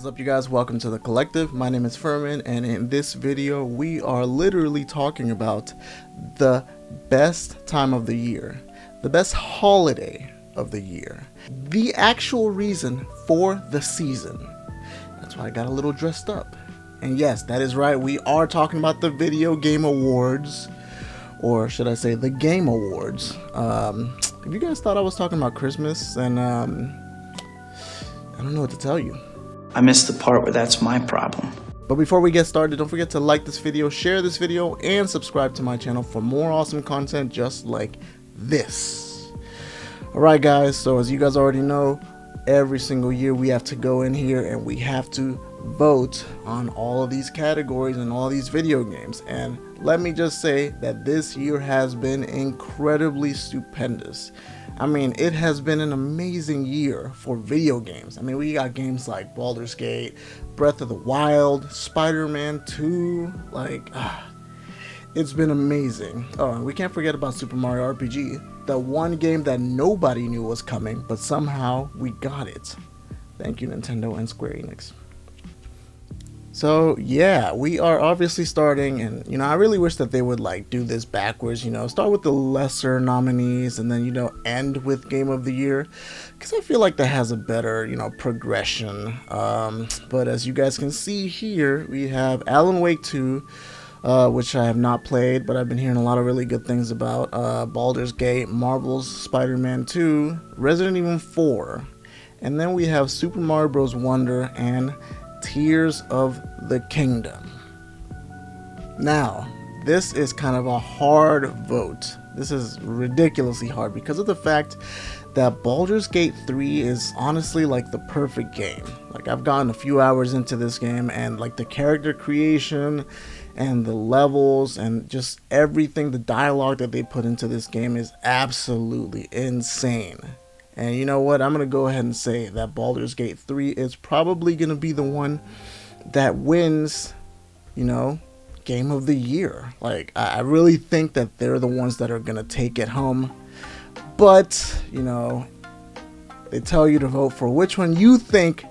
What's up, you guys? Welcome to the collective. My name is Furman, and in this video we are literally talking about the best time of the year, the best holiday of the year, the actual reason for the season. That's why I got a little dressed up. And yes, that is right, we are talking about the video game awards, or should I say the game awards. If you guys thought I was talking about Christmas, then I don't know what to tell you. I missed the part where that's my problem. But before we get started, don't forget to like this video, share this video, and subscribe to my channel for more awesome content just like this. Alright guys, so as you guys already know, every single year we have to go in here and we have to vote on all of these categories and all these video games. And let me just say that this year has been incredibly stupendous. I mean, it has been an amazing year for video games. I mean, we got games like Baldur's Gate, Breath of the Wild, Spider-Man 2, it's been amazing. Oh, and we can't forget about Super Mario RPG, the one game that nobody knew was coming, but somehow we got it. Thank you, Nintendo and Square Enix. So yeah, we are obviously starting, and I really wish that they would do this backwards, start with the lesser nominees and then end with Game of the Year, because I feel like that has a better progression. But as you guys can see here, we have Alan Wake 2, which I have not played, but I've been hearing a lot of really good things about. Baldur's Gate, Marvel's Spider-Man 2, Resident Evil 4, and then we have Super Mario Bros. Wonder and Tears of the Kingdom. Now, this is kind of a hard vote. This is ridiculously hard because of the fact that Baldur's Gate 3 is honestly the perfect game. I've gotten a few hours into this game, and the character creation and the levels and just everything, the dialogue that they put into this game is absolutely insane. And you know what? I'm going to go ahead and say that Baldur's Gate 3 is probably going to be the one that wins, Game of the Year. I really think that they're the ones that are going to take it home. But, they tell you to vote for which one you think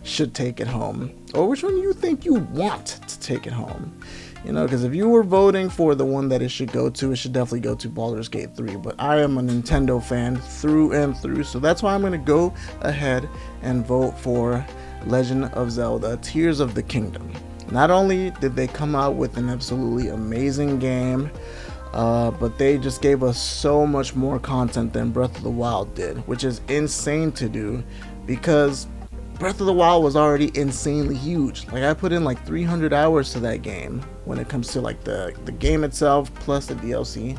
should take it home, or which one you think you want to take it home. Because if you were voting for the one that it should go to, it should definitely go to Baldur's Gate 3. But I am a Nintendo fan through and through, so that's why I'm going to go ahead and vote for Legend of Zelda Tears of the Kingdom. Not only did they come out with an absolutely amazing game, but they just gave us so much more content than Breath of the Wild did, which is insane to do because Breath of the Wild was already insanely huge. I put in 300 hours to that game when it comes to the game itself plus the DLC.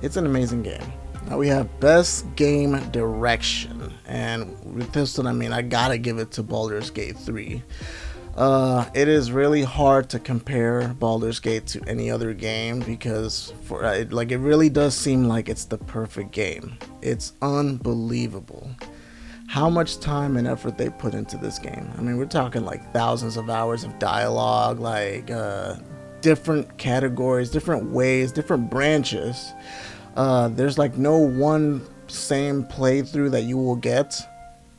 It's an amazing game. Now we have Best Game Direction, and with this one, I gotta give it to Baldur's Gate 3. It is really hard to compare Baldur's Gate to any other game because it really does seem like it's the perfect game. It's unbelievable how much time and effort they put into this game. We're talking thousands of hours of dialogue, different categories, different ways, different branches. There's no one same playthrough that you will get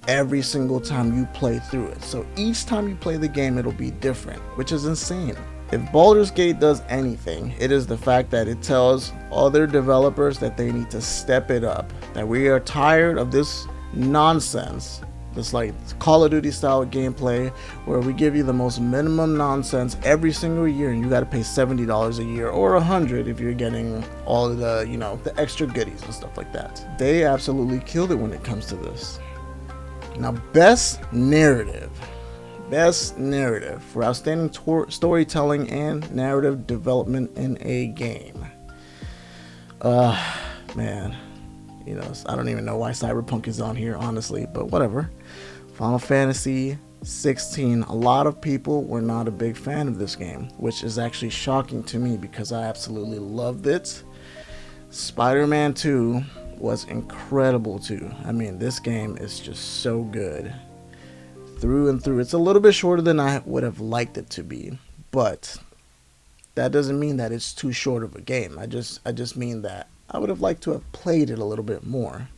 every single time you play through it. So each time you play the game, it'll be different, which is insane. If Baldur's Gate does anything, it is the fact that it tells other developers that they need to step it up, that we are tired of this nonsense, this Call of Duty style gameplay where we give you the most minimum nonsense every single year, and you got to pay $70 a year or $100 if you're getting all of the the extra goodies and stuff like that. They absolutely killed it when it comes to this. Now, best narrative for outstanding storytelling and narrative development in a game. Man, I don't even know why Cyberpunk is on here, honestly, but whatever. Final Fantasy 16. A lot of people were not a big fan of this game, which is actually shocking to me because I absolutely loved it. Spider-Man 2 was incredible too. This game is just so good through and through. It's a little bit shorter than I would have liked it to be, but that doesn't mean that it's too short of a game. I just mean that I would have liked to have played it a little bit more,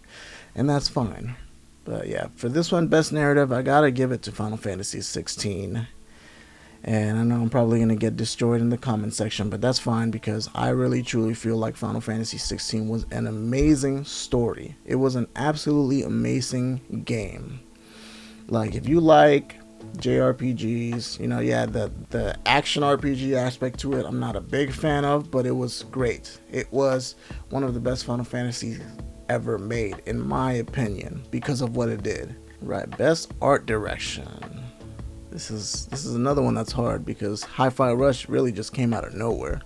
and that's fine. But yeah, for this one, best narrative, I gotta give it to Final Fantasy 16. And I know I'm probably going to get destroyed in the comment section, but that's fine because I really truly feel like Final Fantasy 16 was an amazing story. It was an absolutely amazing game. Like, if you like JRPGs, you know, yeah, the action RPG aspect to it, I'm not a big fan of, but it was great. It was one of the best Final Fantasies ever made, in my opinion, because of what it did. Right, best art direction. This is another one that's hard because Hi-Fi Rush really just came out of nowhere.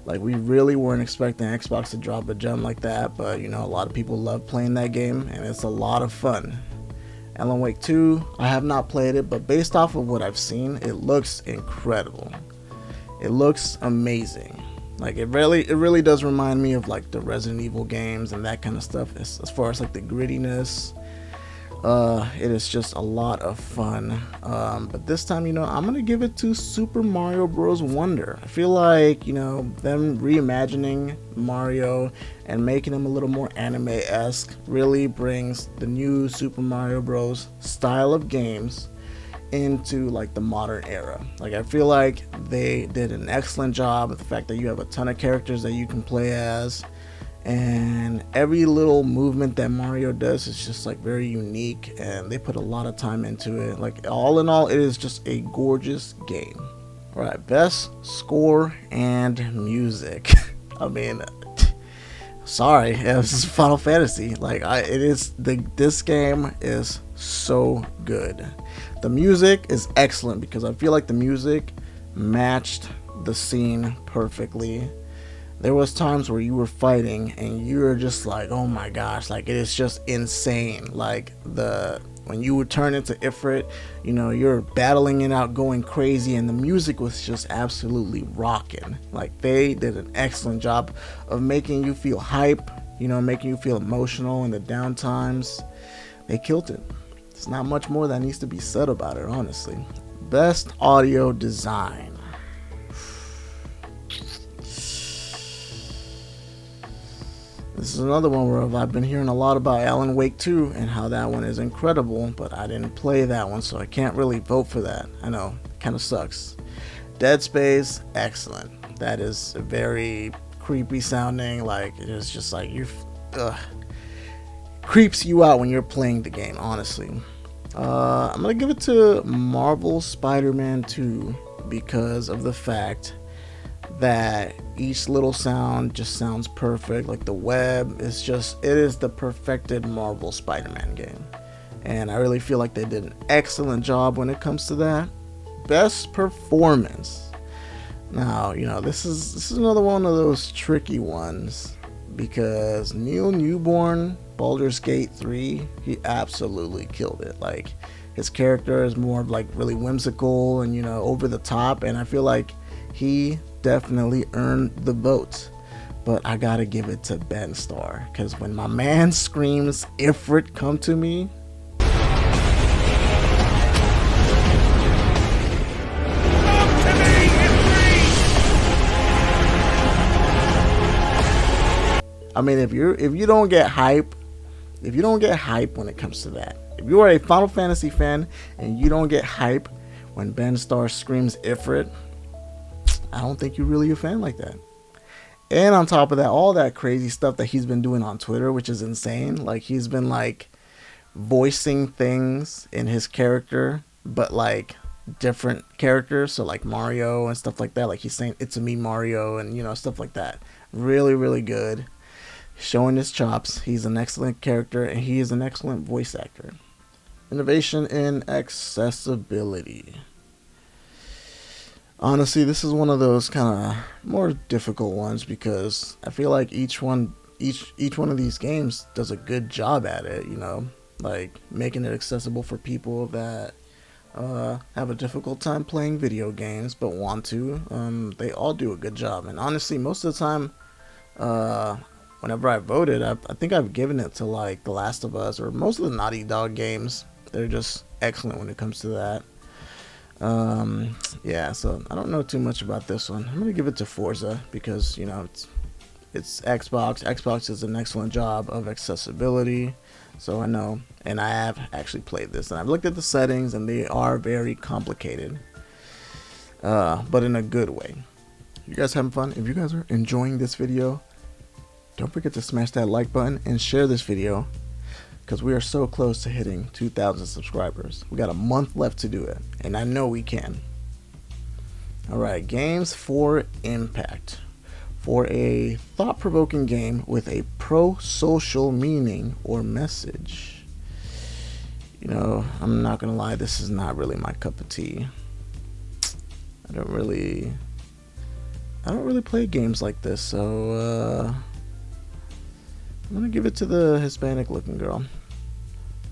Like, we really weren't expecting Xbox to drop a gem like that, but you know, a lot of people love playing that game and it's a lot of fun. Alan Wake 2, I have not played it, but based off of what I've seen, it looks incredible. It looks amazing. Like, it really does remind me of like the Resident Evil games and that kind of stuff as far as like the grittiness. It is just a lot of fun, but this time, you know, I'm gonna give it to Super Mario Bros. Wonder. I feel like, you know, them reimagining Mario and making him a little more anime-esque really brings the new Super Mario Bros. Style of games into like the modern era. Like, I feel like they did an excellent job with the fact that you have a ton of characters that you can play as, and every little movement that Mario does is just like very unique, and they put a lot of time into it. Like, all in all, it is just a gorgeous game. All right, best score and music. I mean, sorry, this is Final Fantasy. Like, this game is so good. The music is excellent because I feel like the music matched the scene perfectly. There was times where you were fighting and you were just like, oh my gosh, like, it is just insane. Like, when you would turn into Ifrit, you know, you're battling it out, going crazy, and the music was just absolutely rocking. Like, they did an excellent job of making you feel hype, you know, making you feel emotional in the down times. They killed it. There's not much more that needs to be said about it, honestly. Best audio design. This is another one where I've been hearing a lot about Alan Wake 2 and how that one is incredible, but I didn't play that one, so I can't really vote for that. I know, it kind of sucks. Dead Space, excellent. That is very creepy sounding. Like, it is just like, creeps you out when you're playing the game, honestly. I'm gonna give it to Marvel Spider-Man 2 because of the fact that each little sound just sounds perfect. Like, the web is just, it is the perfected Marvel Spider-Man game, and I really feel like they did an excellent job when it comes to that. Best performance. Now, you know, this is another one of those tricky ones because Neil Newborn, Baldur's Gate 3, he absolutely killed it. Like, his character is more of like really whimsical and, you know, over the top, and I feel like he definitely earned the vote. But I gotta give it to Ben Starr, because when my man screams Ifrit come to me, I mean, if you don't get hype when it comes to that, if you are a Final Fantasy fan and you don't get hype when Ben Starr screams Ifrit, I don't think you're really a fan like that. And on top of that, all that crazy stuff that he's been doing on Twitter, which is insane. Like, he's been like voicing things in his character, but like different characters. So like Mario and stuff like that. Like, he's saying "It's a me, Mario," and, you know, stuff like that. Really, really good. Showing his chops. He's an excellent character and he is an excellent voice actor. Innovation in accessibility. Honestly, this is one of those kind of more difficult ones because I feel like each one of these games does a good job at it, you know, like making it accessible for people that have a difficult time playing video games but want to. They all do a good job, and honestly, most of the time, whenever I voted, I think I've given it to like The Last of Us or most of the Naughty Dog games. They're just excellent when it comes to that. Yeah, so I don't know too much about this one. I'm gonna give it to Forza because, you know, it's Xbox. Xbox does an excellent job of accessibility. so I know, and I have actually played this, and I've looked at the settings, and they are very complicated, but in a good way. You guys having fun? If you guys are enjoying this video, don't forget to smash that like button and share this video, because we are so close to hitting 2,000 subscribers. We got a month left to do it, and I know we can. Alright, games for impact. For a thought-provoking game with a pro-social meaning or message. You know, I'm not gonna lie, this is not really my cup of tea. I don't really play games like this, so I'm gonna give it to the Hispanic looking girl.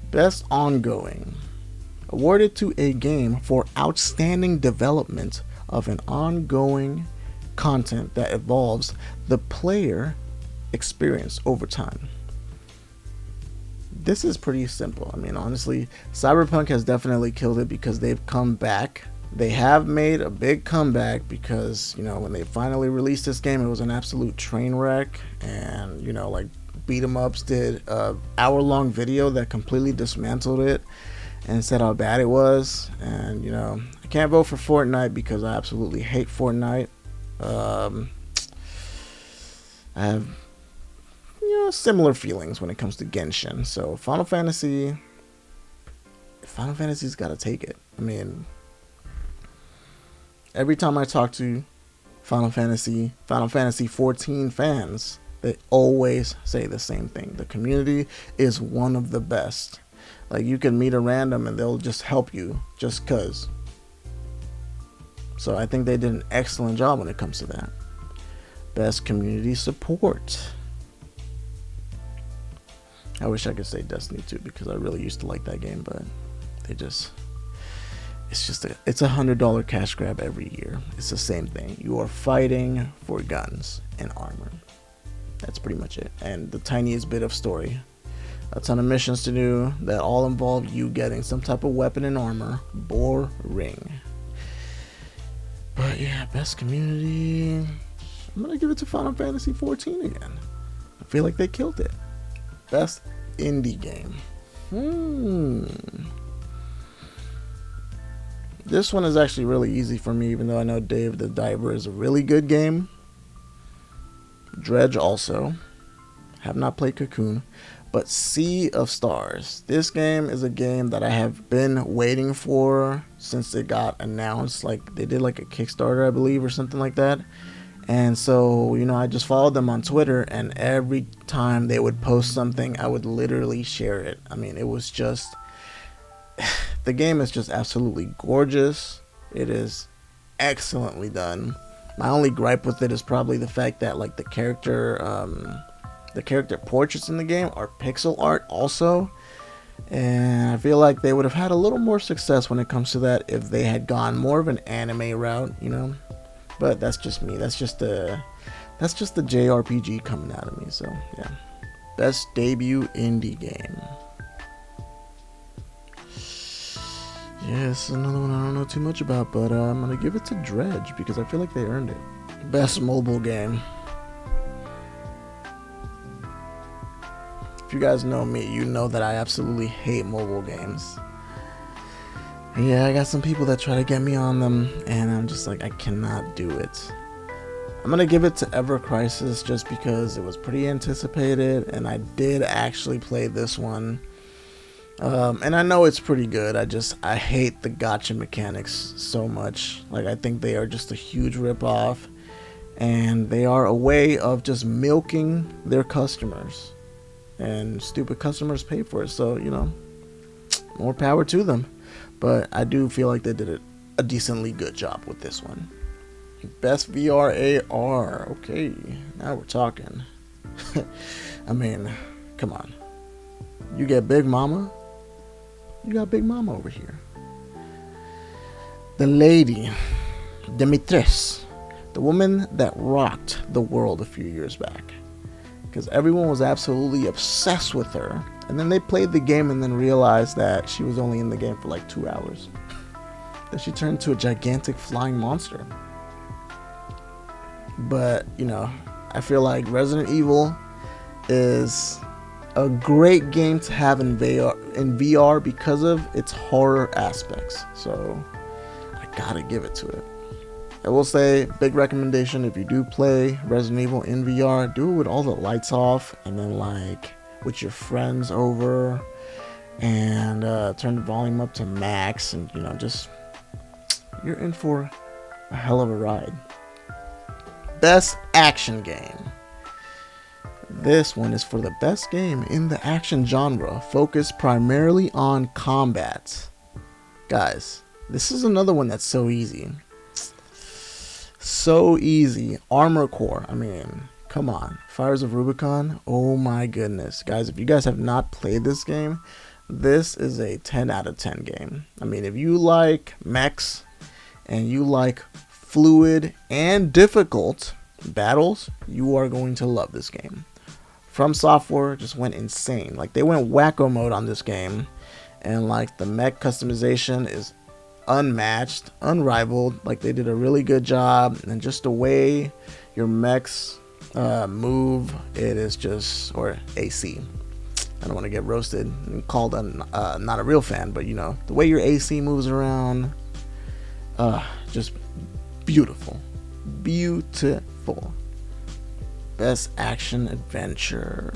Best ongoing. Awarded to a game for outstanding development of an ongoing content that evolves the player experience over time. This is pretty simple. I mean, honestly, Cyberpunk has definitely killed it because they've come back. They have made a big comeback because, you know, when they finally released this game, it was an absolute train wreck, and, you know, like, Beat 'em Ups did a hour-long video that completely dismantled it and said how bad it was. And, you know, I can't vote for Fortnite because I absolutely hate Fortnite. I have, you know, similar feelings when it comes to Genshin. So Final Fantasy's got to take it. I mean, every time I talk to Final Fantasy 14 fans, they always say the same thing. The community is one of the best. Like, you can meet a random and they'll just help you just cause. So I think they did an excellent job when it comes to that. Best community support. I wish I could say Destiny 2 because I really used to like that game, but it's a $100 cash grab every year. It's the same thing. You are fighting for guns and armor. That's pretty much it. And the tiniest bit of story. A ton of missions to do that all involve you getting some type of weapon and armor. Boring. But yeah, best community. I'm gonna give it to Final Fantasy 14 again. I feel like they killed it. Best indie game. This one is actually really easy for me, even though I know Dave the Diver is a really good game. Dredge also. Have not played Cocoon. But Sea of Stars. This game is a game that I have been waiting for since it got announced. Like, they did like a Kickstarter, I believe, or something like that. And so, you know, I just followed them on Twitter, and every time they would post something, I would literally share it. I mean, it was just... the game is just absolutely gorgeous. It is excellently done. My only gripe with it is probably the fact that, like, the character portraits in the game are pixel art also, and I feel like they would have had a little more success when it comes to that if they had gone more of an anime route, you know. But that's just me. That's just the JRPG coming out of me. So yeah, best debut indie game. Yeah, this is another one I don't know too much about, but I'm gonna give it to Dredge because I feel like they earned it. Best mobile game. If you guys know me, you know that I absolutely hate mobile games. Yeah, I got some people that try to get me on them, and I'm just like, I cannot do it. I'm gonna give it to Ever Crisis just because it was pretty anticipated, and I did actually play this one. And I know it's pretty good. I hate the gacha mechanics so much. Like, I think they are just a huge ripoff, and they are a way of just milking their customers. And stupid customers pay for it, so, you know, more power to them. But I do feel like they did a decently good job with this one. Best VR AR. Okay, now we're talking. I mean, come on. You get Big Mama. You got Big Mama over here. The lady, Demetress, the woman that rocked the world a few years back. Because everyone was absolutely obsessed with her. And then they played the game and then realized that she was only in the game for like 2 hours. Then she turned into a gigantic flying monster. But, you know, I feel like Resident Evil is a great game to have in VR because of its horror aspects. So I gotta give it to it. I will say, big recommendation, if you do play Resident Evil in VR, do it with all the lights off and then like with your friends over, and turn the volume up to max, and you know, just, you're in for a hell of a ride. Best action game. This one is for the best game in the action genre, focused primarily on combat. Guys, this is another one that's so easy. So easy. Armored Core. I mean, come on. Fires of Rubicon. Oh my goodness. Guys, if you guys have not played this game, this is a 10 out of 10 game. I mean, if you like mechs and you like fluid and difficult battles, you are going to love this game. From Software just went insane. Like, they went wacko mode on this game, and like the mech customization is unmatched, unrivaled. Like, they did a really good job, and just the way your mechs move, it is just, or AC. I don't want to get roasted and called not a real fan, but you know, the way your AC moves around, just beautiful. Beautiful. Best action adventure.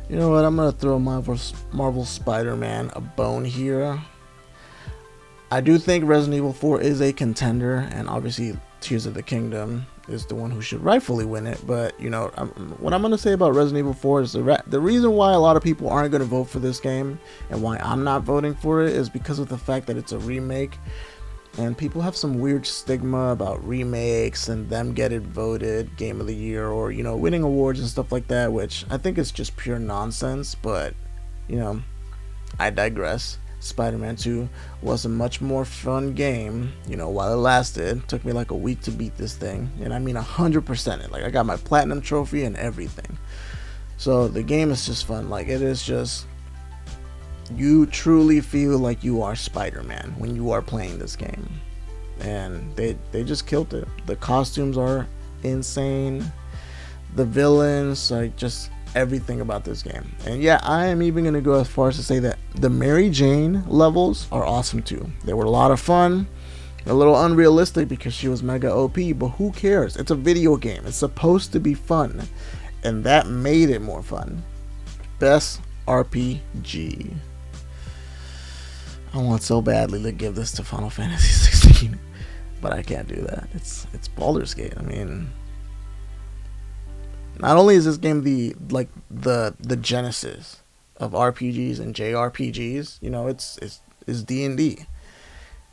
You know what? I'm gonna throw Marvel Spider-Man a bone here. I do think Resident Evil 4 is a contender, and obviously Tears of the Kingdom is the one who should rightfully win it. But you know, what I'm gonna say about Resident Evil 4 is the reason why a lot of people aren't gonna vote for this game, and why I'm not voting for it, is because of the fact that it's a remake. And people have some weird stigma about remakes and them getting voted Game of the Year, or, you know, winning awards and stuff like that, which I think is just pure nonsense. But, you know, I digress. Spider-Man 2 was a much more fun game, you know, while it lasted. It took me like a week to beat this thing, and I mean 100% it. Like, I got my platinum trophy and everything. So the game is just fun. Like, it is just, you truly feel like you are Spider-Man when you are playing this game, and they just killed it. The costumes are insane, the villains, like, just everything about this game. And yeah, I am even gonna go as far as to say that the Mary Jane levels are awesome too. They were a lot of fun, a little unrealistic because she was mega OP, but who cares? It's a video game, it's supposed to be fun, and that made it more fun. Best RPG. I want so badly to give this to Final Fantasy 16, but I can't do that. It's Baldur's Gate. I mean, not only is this game the genesis of RPGs and JRPGs, you know, it's D&D,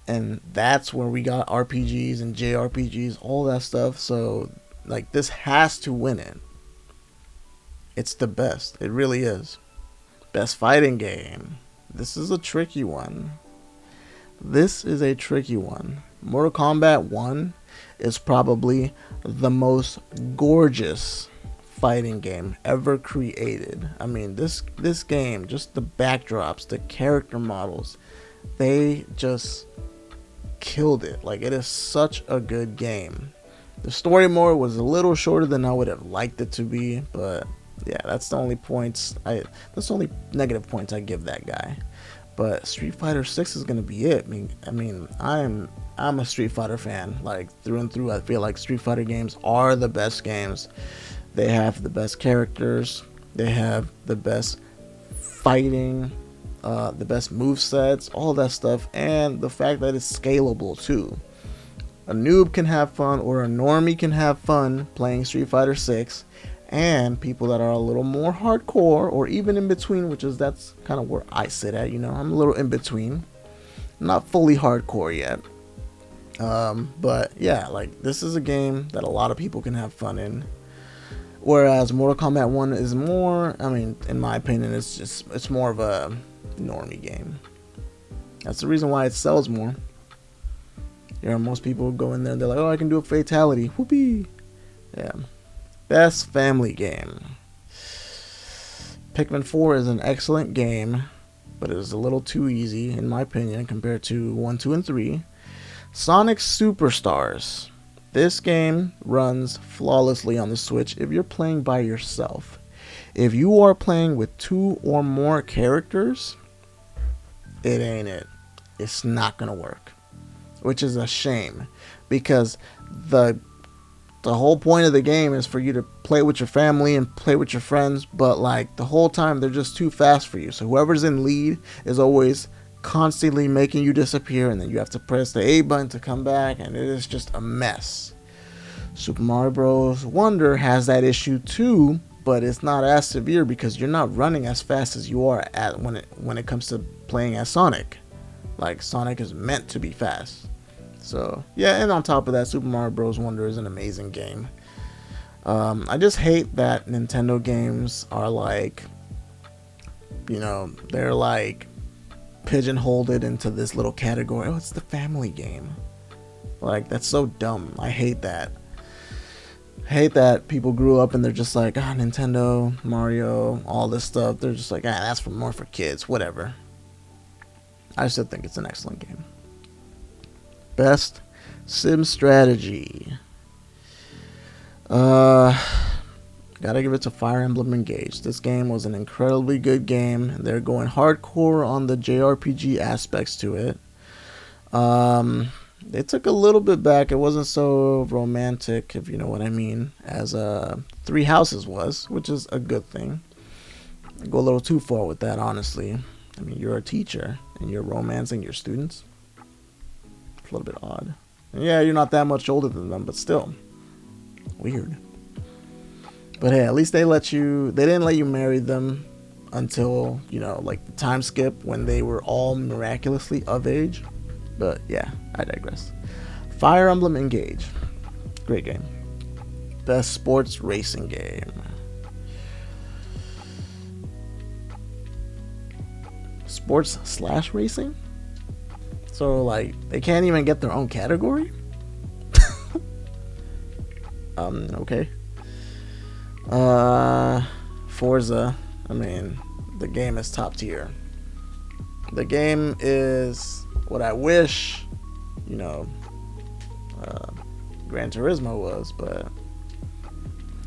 and that's where we got RPGs and JRPGs, all that stuff. So like, this has to win it. It's the best. It really is. Best fighting game. This is a tricky one. Mortal Kombat 1 is probably the most gorgeous fighting game ever created. I mean, this game, just the backdrops, the character models, they just killed it. Like, it is such a good game. The story mode was a little shorter than I would have liked it to be, but yeah, that's the only negative points I give that guy. But Street Fighter 6 is gonna be it. I mean, I'm a Street Fighter fan, like, through and through. I feel like Street Fighter games are the best games. They have the best characters, they have the best fighting, the best movesets, all that stuff, and the fact that it's scalable too. A noob can have fun, or a normie can have fun playing Street Fighter 6, and people that are a little more hardcore, or even in between, that's kind of where I sit at, you know. I'm a little in between, not fully hardcore yet, but yeah, like, this is a game that a lot of people can have fun in, whereas Mortal Kombat 1 is more, I mean, in my opinion, it's more of a normie game. That's the reason why it sells more. You know, most people go in there and they're like, oh, I can do a fatality, whoopee. Yeah. Best family game. Pikmin 4 is an excellent game, but it is a little too easy, in my opinion, compared to 1, 2, and 3. Sonic Superstars. This game runs flawlessly on the Switch if you're playing by yourself. If you are playing with 2 or more characters, it ain't it. It's not gonna work, which is a shame, because the whole point of the game is for you to play with your family and play with your friends, but like the whole time they're just too fast for you. So whoever's in lead is always constantly making you disappear, and then you have to press the A button to come back, and it is just a mess. Super Mario Bros. Wonder has that issue too, but it's not as severe because you're not running as fast as you are at when it comes to playing as Sonic. Like, Sonic is meant to be fast. So yeah, and on top of that, Super Mario Bros. Wonder is an amazing game. I just hate that Nintendo games are like, you know, they're like pigeonholed it into this little category. Oh, it's the family game. Like, that's so dumb. I hate that. I hate that people grew up and they're just like, Nintendo, Mario, all this stuff. They're just like, that's more for kids, whatever. I still think it's an excellent game. Best sim strategy. Gotta give it to Fire Emblem Engage. This game was an incredibly good game. They're going hardcore on the JRPG aspects to it. They took a little bit back. It wasn't so romantic, if you know what I mean, as Three Houses was, which is a good thing. I go a little too far with that, honestly. I mean, you're a teacher and you're romancing your students. It's a little bit odd. And yeah, you're not that much older than them, but still weird. But hey, at least they didn't let you marry them until, you know, like the time skip when they were all miraculously of age. But yeah, I digress. Fire Emblem Engage. Great game. Best sports racing game. Sports/racing? So like they can't even get their own category? Okay. Forza. I mean, the game is top tier. The game is what I wish, you know, Gran Turismo was, but...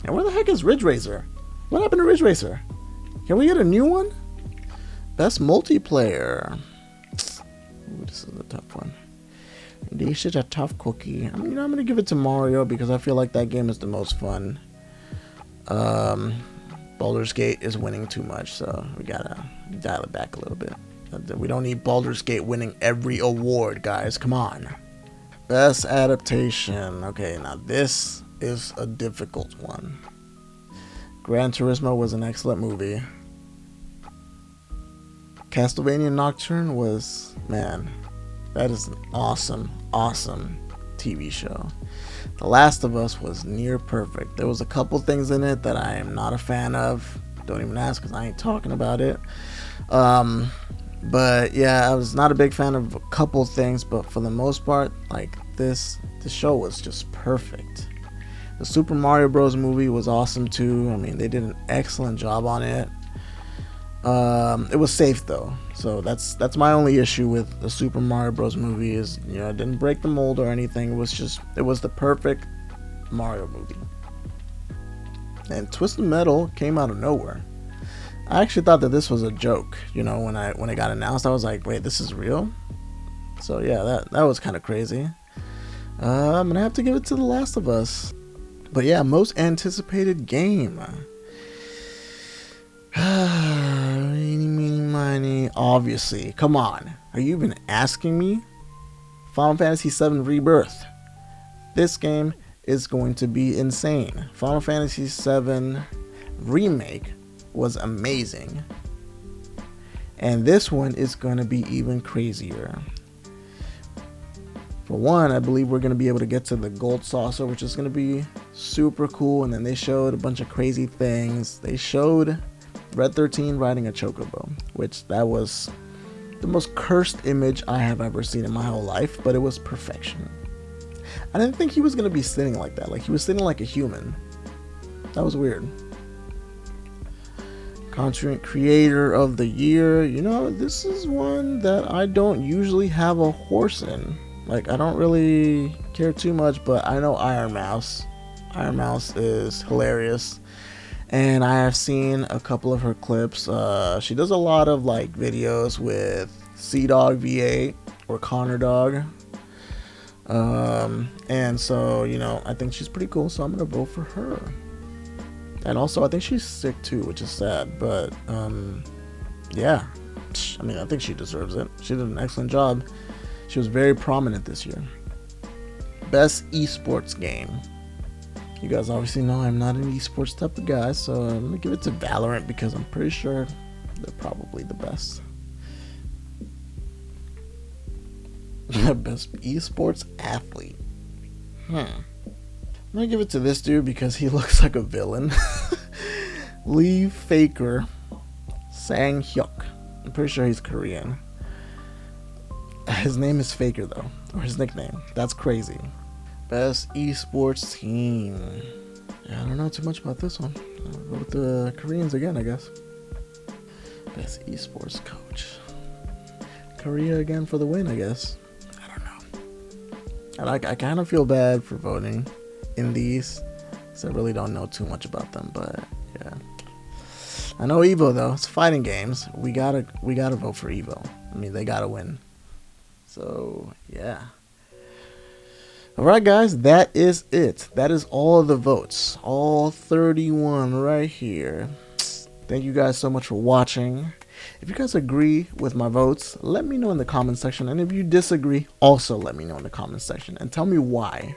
And where the heck is Ridge Racer? What happened to Ridge Racer? Can we get a new one? Best multiplayer. Ooh, this is a tough one. This is a tough cookie. I mean, I'm gonna give it to Mario because I feel like that game is the most fun. Baldur's Gate is winning too much, so we gotta dial it back a little bit. We don't need Baldur's Gate winning every award, guys. Come on. Best adaptation. Okay, now this is a difficult one. Gran Turismo was an excellent movie. Castlevania Nocturne was, man, that is an awesome, awesome TV show. The Last of Us was near perfect. There was a couple things in it that I am not a fan of. Don't even ask because I ain't talking about it. But yeah, I was not a big fan of a couple things, but for the most part, like this show was just perfect. The Super Mario Bros. Movie was awesome too. I mean, they did an excellent job on it. It was safe though, so that's my only issue with the Super Mario Bros. Movie is, you know, it didn't break the mold or anything. It was the perfect Mario movie. And Twisted Metal came out of nowhere. I actually thought that this was a joke, you know, when it got announced. I was like, wait, this is real? So yeah, that was kind of crazy. I'm gonna have to give it to The Last of Us. But yeah, most anticipated game. Eeny, meeny, miny. Obviously, come on. Are you even asking me? Final Fantasy VII Rebirth. This game is going to be insane. Final Fantasy VII Remake was amazing. And this one is going to be even crazier. For one, I believe we're going to be able to get to the gold saucer, which is going to be super cool. And then they showed a bunch of crazy things. They showed Red 13 riding a chocobo, which that was the most cursed image I have ever seen in my whole life, but it was perfection. I didn't think he was going to be sitting like that. Like, he was sitting like a human. That was weird. Content Creator of the Year. You know, this is one that I don't usually have a horse in. Like, I don't really care too much, but I know Iron Mouse. Iron Mouse is hilarious. and I have seen a couple of her clips. She does a lot of like videos with Sea Dog V8 or Connor Dog. And so, you know, I think she's pretty cool, so I'm gonna vote for her. And also, I think she's sick too, which is sad, but yeah, I mean, I think she deserves it. She did an excellent job. She was very prominent this year. Best esports game. You guys obviously know I'm not an esports type of guy, so I'm gonna give it to Valorant because I'm pretty sure they're probably the best. Best esports athlete. I'm gonna give it to this dude because he looks like a villain. Lee Faker Sang Hyuk. I'm pretty sure he's Korean. His name is Faker though, or his nickname. That's crazy. Best esports team. Yeah, I don't know too much about this one. I'll go with the Koreans again, I guess. Best esports coach. Korea again for the win, I guess. I don't know. And I kind of feel bad for voting in these, because I really don't know too much about them, but yeah. I know Evo though. It's fighting games. We gotta vote for Evo. I mean, they gotta win. So yeah. Alright guys, that is it. That is all the votes. All 31 right here. Thank you guys so much for watching. If you guys agree with my votes, let me know in the comment section. And if you disagree, also let me know in the comment section. And tell me why.